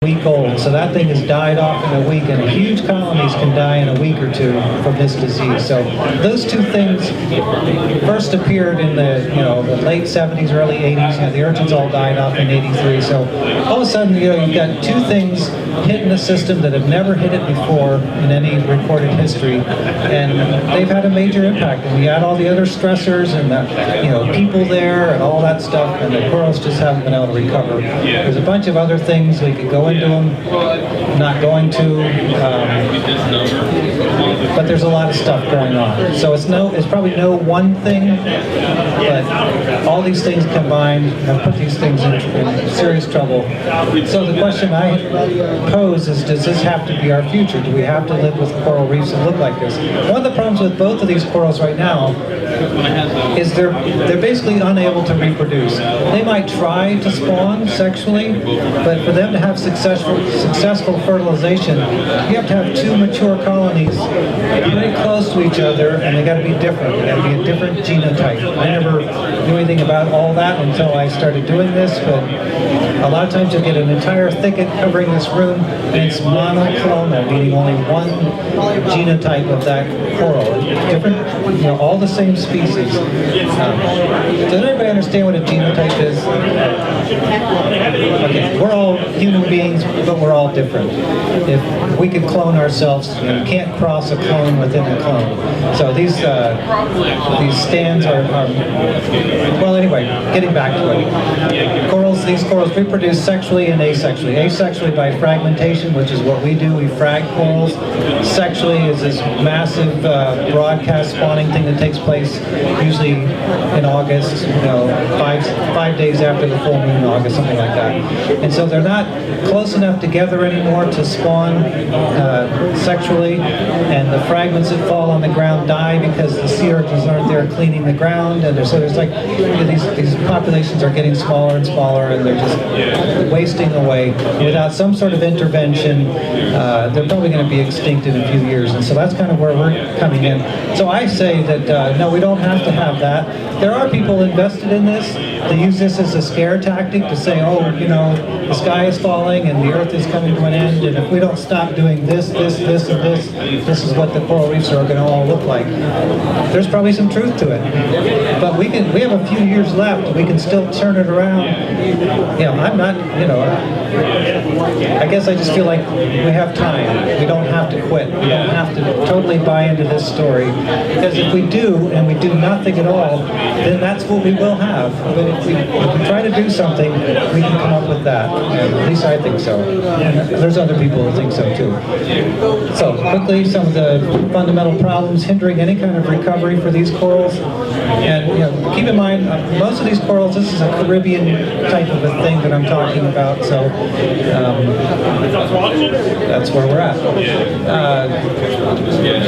week old, so that thing has died off in a week, and huge colonies can die in a week or two from this disease. So those two things first appeared in the late 70s, early 80s. The urchins all died off in 83. So all of a sudden, you've got two things hitting the system that have never hit it before in any recorded history, and they've had a major impact. And we add all the other stressors and the people there and all that stuff, and the corals just haven't been able to recover. There's a bunch of other things we could go into them, not going to, but there's a lot of stuff going on. So it's probably no one thing, but all these things combined have put these things in serious trouble. So the question I pose is, does this have to be our future? Do we have to live with coral reefs that look like this? One of the problems with both of these corals right now is they're basically unable to reproduce. They might try to spawn sexually, but for them to have successful fertilization, you have to have two mature colonies pretty close to each other, and they got to be different. They got to be a different genotype. I never knew anything about all that until I started doing this, but a lot of times you'll get an entire thicket covering this room, and it's monoclonal, meaning only one genotype of that coral. Different, all the same species. Does everybody understand what a genotype is? Okay, we're all human beings, but we're all different. If we could clone ourselves, you can't cross a clone within a clone. So these stands are well, anyway, getting back to it. These corals reproduce sexually and asexually. Asexually by fragmentation, which is what we do. We frag corals. Sexually is this massive broadcast spawning thing that takes place usually in August, 5 days after the full moon in August, something like that. And so they're not close enough together anymore to spawn sexually, and the fragments that fall on the ground die because the sea urchins aren't there cleaning the ground, and so there's like these populations are getting smaller and smaller, and they're just wasting away. Without some sort of intervention, they're probably going to be extinct in a few years, and so that's kind of where we're coming in. So I say that no, we don't have to have that. There are people invested in this. They use this as a scare tactic to say, oh, the sky is falling and the earth is coming to an end, and if we don't stop doing this, and this is what the coral reefs are going to all look like. There's probably some truth to it. But we have a few years left. We can still turn it around. I'm not, I guess I just feel like we have time. We don't have to quit. We don't have to totally buy into this story. Because if we do, and we do nothing at all, then that's what we will have. But if we try to do something, we can come up with that. And at least I think so. And there's other people who think so too. So quickly, some of the fundamental problems hindering any kind of recovery for these corals. And keep in mind, most of these corals, this is a Caribbean type of a thing that I'm talking about. So that's where we're at.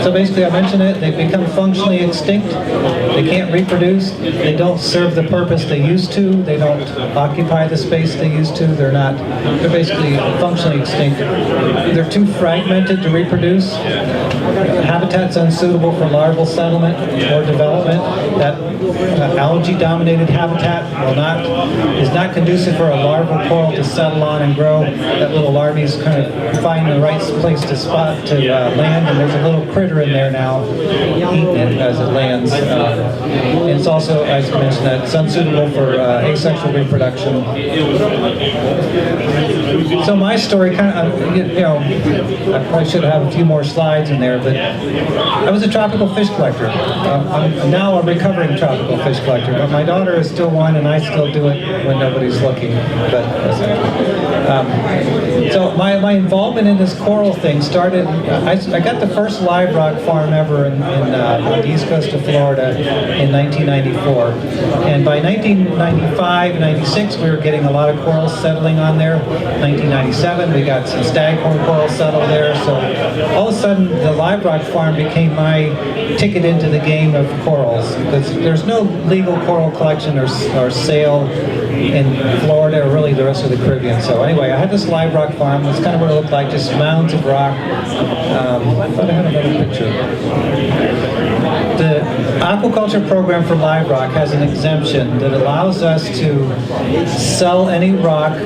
So basically, I mentioned it. They've become functionally extinct. They can't reproduce. They don't serve the purpose they used to. They don't occupy the space they used to. They're basically functionally extinct. They're too fragmented to reproduce. Habitat's unsuitable for larval settlement or development. That algae-dominated habitat is not conducive for a larval coral to settle on and grow. That little larvae's kind of find the right place to land, and there's a little critter in there now eating it as it lands. And it's also, as I mentioned, that it's unsuitable for asexual reproduction. So my story kind of, I probably should have a few more slides in there, but I was a tropical fish collector. I'm now a recovering tropical fish collector, but my daughter is still one, and I still do it when nobody's looking. So my involvement in this coral thing started, I got the first live rock farm ever on the east coast of Florida in 1994. And by 1995, 96, we were getting a lot of corals settling on there. 1997, we got some staghorn corals settled there. So all of a sudden, the live rock farm became my ticket into the game of corals. Because there's no legal coral collection or sale in Florida or really the rest of the Caribbean. So anyway, I had this live rock farm. That's kind of what it looked like, just mounds of rock. I thought I had another picture. The aquaculture program for live rock has an exemption that allows us to sell any rock,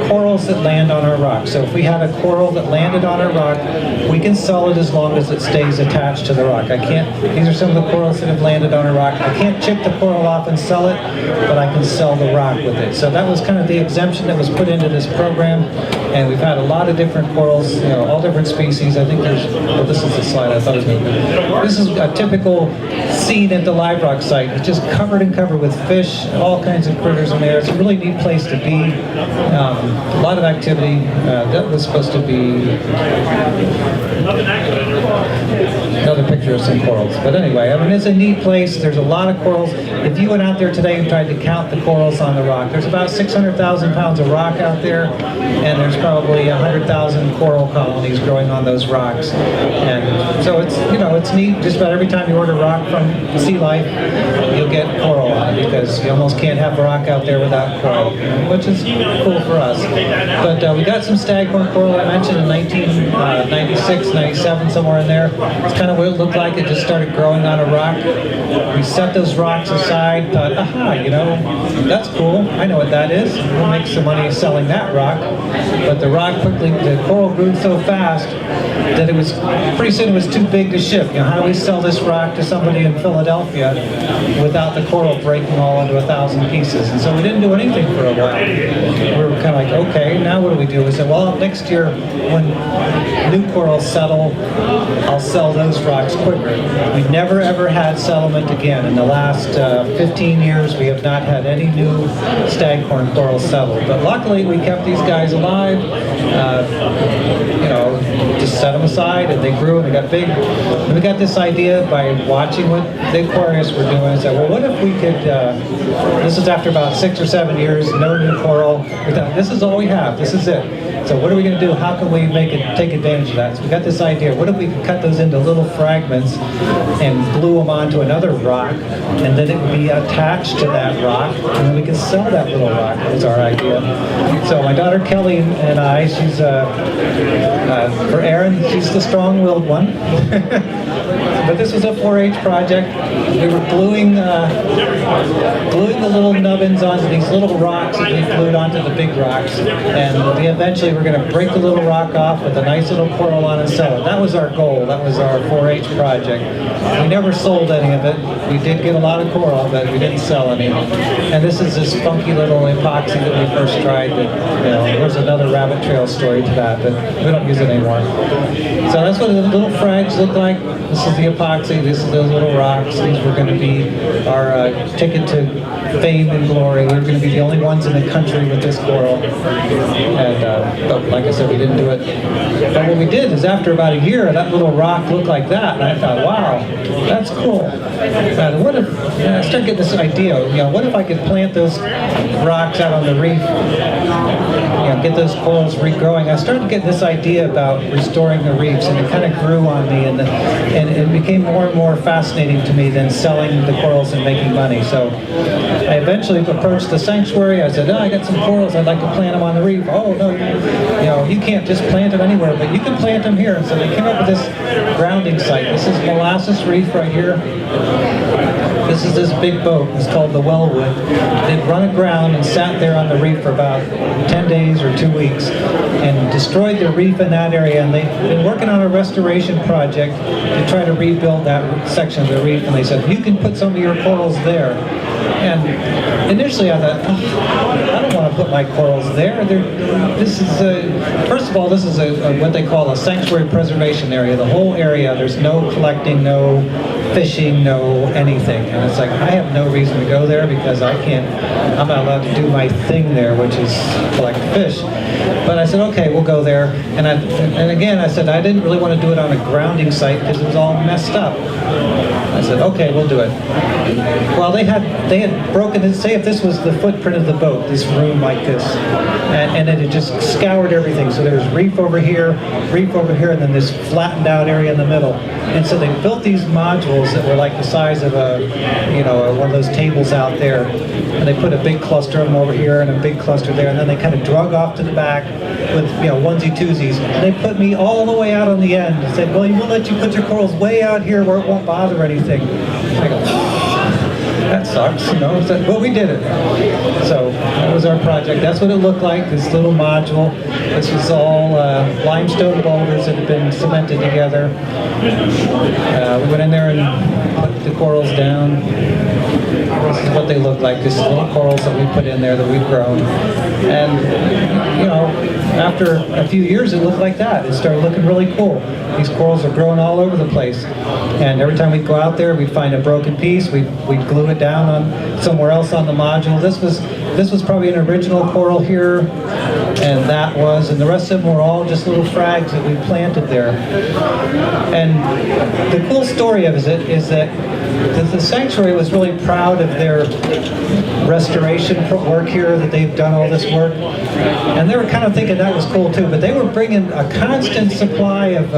corals that land on our rock. So if we had a coral that landed on our rock, we can sell it as long as it stays attached to the rock. I can't, these are some of the corals that have landed on a rock. I can't chip the coral off and sell it, but I can sell the rock with it. So that was kind of the exemption that was put into this program. And we've had a lot of different corals, you know, all different species. I think there's, well, this is the slide I thought it was going to be. This is a typical scene at the live rock site. It's just covered and covered with fish, all kinds of critters in there. It's a really neat place to be. A lot of activity. That was supposed to be another picture of some corals. But anyway, I mean, it's a neat place. There's a lot of corals. If you went out there today and tried to count the corals on the rock, there's about 600,000 pounds of rock out there, and there's probably 100,000 coral colonies growing on those rocks. And so it's, you know, it's neat. Just about every time you order rock from Sea Life, you'll get coral on it, because you almost can't have rock out there without coral, which is cool for us. But we got some staghorn coral I mentioned in 1996, 97, somewhere in there. It's kind of what it looked like. It just started growing on a rock. We set those rocks aside, thought, aha, you know, that's cool. I know what that is. We'll make some money selling that rock. But the rock quickly, the coral grew so fast that it was, pretty soon it was too big to ship. You know, how do we sell this rock to somebody in Philadelphia without the coral breaking all into 1,000 pieces? And so we didn't do anything for a while. We were kind of like, okay, now what do we do? We said, well, next year when new corals settle, I'll sell those rocks quicker. We never ever had settlement again. In the last 15 years, we have not had any new staghorn corals settled. But luckily, we kept these guys alive. You know, just set them aside, and they grew and they got big. And we got this idea by watching what the aquarists were doing. I said, well, what if we could, this is after about 6 or 7 years, no new coral. We thought, this is all we have, this is it. So what are we going to do? How can we take advantage of that? So we got this idea. What if we could cut those into little fragments and glue them onto another rock, and then it would be attached to that rock, and then we could sell that little rock. That was our idea. So my daughter Kelly and I, she's for Erin, she's the strong-willed one. But this was a 4-H project. We were gluing the little nubbins onto these little rocks that we glued onto the big rocks, and we eventually were going to break the little rock off with a nice little coral on and sell it. That was our goal. That was our 4-H project. We never sold any of it. We did get a lot of coral, but we didn't sell any. And this is this funky little epoxy that we first tried. That, you know, there's another rabbit trail story to that, but we don't use it anymore. So that's what the little frags look like. This is the epoxy. This is those little rocks. These were going to be our ticket to fame and glory. We were going to be the only ones in the country with this coral. And but like I said, we didn't do it. But what we did is, after about a year, that little rock looked like that, and I thought, wow, that's cool. And what if, I started getting this idea, you know, what if I could plant those rocks out on the reef, you know, get those corals regrowing? I started getting this idea about restoring the reefs, and it kind of grew on me, and it became more and more fascinating to me than selling the corals and making money. So I eventually approached the sanctuary. I said, oh, I got some corals, I'd like to plant them on the reef. Oh, no, you know, you can't just plant them anywhere, but you can plant them here. And so they came up with this grounding site. This is Molasses Reef right here. This is this big boat. It's called the Wellwood. They'd run aground and sat there on the reef for about 10 days or 2 weeks and destroyed the reef in that area. And they've been working on a restoration project to try to rebuild that section of the reef. And they said, you can put some of your corals there. And initially I thought, oh, I don't want to put my corals there. This is first of all, this is what they call a sanctuary preservation area. The whole area, there's no collecting, no fishing, no anything. And it's like, I have no reason to go there because I'm not allowed to do my thing there, which is collect fish. But I said, okay, we'll go there. And again, I said, I didn't really want to do it on a grounding site because it was all messed up. I said, okay, we'll do it. Well, they had broken it. Say if this was the footprint of the boat, this room lagoon like this, and then it just scoured everything. So there's reef over here, and then this flattened out area in the middle. And so they built these modules that were like the size of one of those tables out there. And they put a big cluster of them over here and a big cluster there, and then they kind of drug off to the back with onesie-twosies. And they put me all the way out on the end and said, well, we'll let you put your corals way out here where it won't bother anything. I go, that sucks, but we did it. So that was our project. That's what it looked like, this little module. This was all limestone boulders that had been cemented together. We went in there and put the corals down. This is what they look like, these little corals that we put in there that we've grown. And, after a few years it looked like that. It started looking really cool. These corals are growing all over the place. And every time we'd go out there, we'd find a broken piece, we'd glue it down on somewhere else on the module. This was probably an original coral here, and and the rest of them were all just little frags that we planted there. And the cool story of it is that the sanctuary was really proud of their restoration work here, that they've done all this work. And they were kind of thinking that was cool too, but they were bringing a constant supply of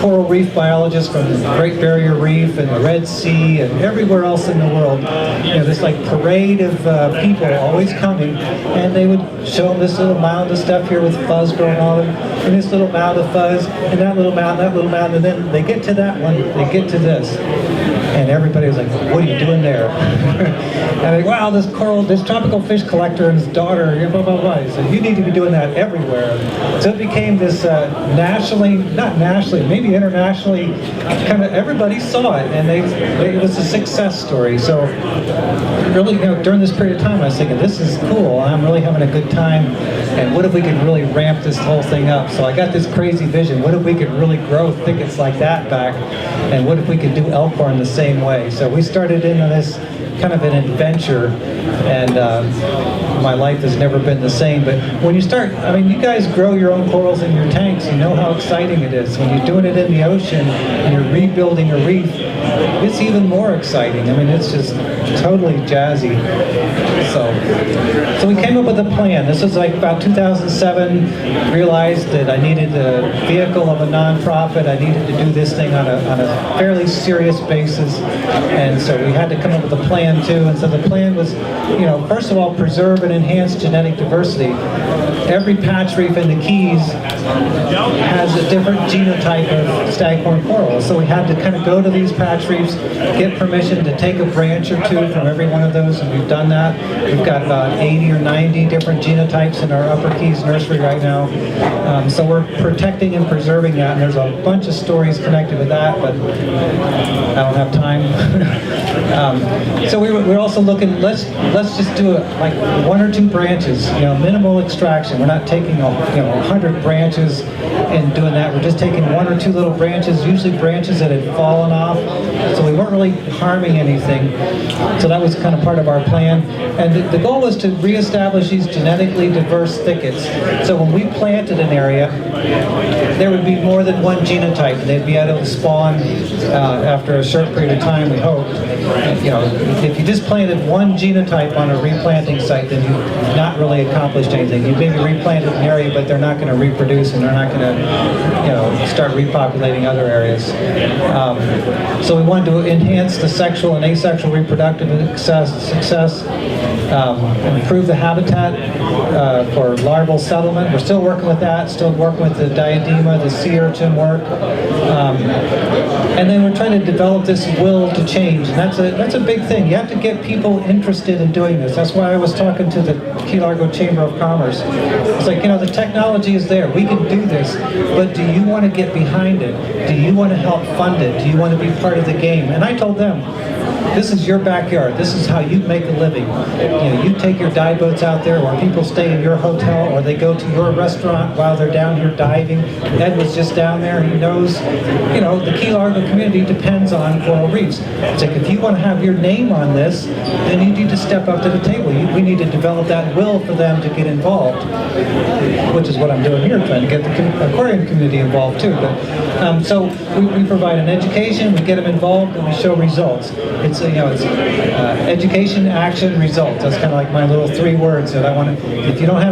coral reef biologists from the Great Barrier Reef and the Red Sea and everywhere else in the world. This like parade of people always coming, and they would show them this little mound of stuff here with fuzz growing on it, and this little mound of fuzz, and that little mound, and then they get to that one, they get to this. And everybody was like, what are you doing there? And like, wow, this tropical fish collector and his daughter, blah, blah, blah. So you need to be doing that everywhere. So it became this not nationally, maybe internationally, kind of everybody saw it, and it was a success story. So really, during this period of time, I was thinking, this is cool. I'm really having a good time. And what if we could really ramp this whole thing up? So I got this crazy vision. What if we could really grow thickets like that back? And what if we could do elkhorn the same way? So we started into this kind of an adventure, and my life has never been the same. But when you start, you guys grow your own corals in your tanks, you know how exciting it is. When you're doing it in the ocean and you're rebuilding a reef, it's even more exciting. It's just totally jazzy. So we came up with a plan. This was like about 2007. Realized that I needed a vehicle of a nonprofit. I needed to do this thing on a fairly serious basis, and so we had to come up with a plan too. And so the plan was, first of all, preserve and enhance genetic diversity. Every patch reef in the Keys has a different genotype of staghorn coral. So we had to kind of go to these patch reefs, get permission to take a branch or two from every one of those, and we've done that. We've got about 80 or 90 different genotypes in our Upper Keys nursery right now. So we're protecting and preserving that, and there's a bunch of stories connected with that, but I don't have time. So we're also looking, let's just do like 1 or 2 branches, minimal extraction. We're not taking 100 branches and doing that. We're just taking 1 or 2 little branches, usually branches that had fallen off. So we weren't really harming anything. So that was kind of part of our plan. And the goal was to reestablish these genetically diverse thickets. So when we planted an area, there would be more than one genotype. They'd be able to spawn after a short period of time, we hoped. If you just planted one genotype on a replanting site, then you've not really accomplished anything. You maybe replanted an area, but they're not going to reproduce, and they're not going to, start repopulating other areas. So we wanted to enhance the sexual and asexual reproductive success, improve the habitat for larval settlement. We're still working with that, still working with the diadema, the sea urchin work. And then we're trying to develop this will to change, and that's a big thing. You have to get people interested in doing this. That's why I was talking to the Key Largo Chamber of Commerce. It's like, the technology is there. We can do this, but do you want to get behind it? Do you want to help fund it? Do you want to be part of the game? And I told them, this is your backyard. This is how you make a living. You take your dive boats out there, or people stay in your hotel, or they go to your restaurant while they're down here diving. Ed was just down there. He knows, the Key Largo community depends on coral reefs. It's like, if you want to have your name on this, then you need to step up to the table. We need to develop that will for them to get involved. which is what I'm doing here, trying to get the aquarium community involved too. But so we provide an education, we get them involved, and we show results. It's education, action, results. That's kind of like my little 3 words that I want to. If you don't have it.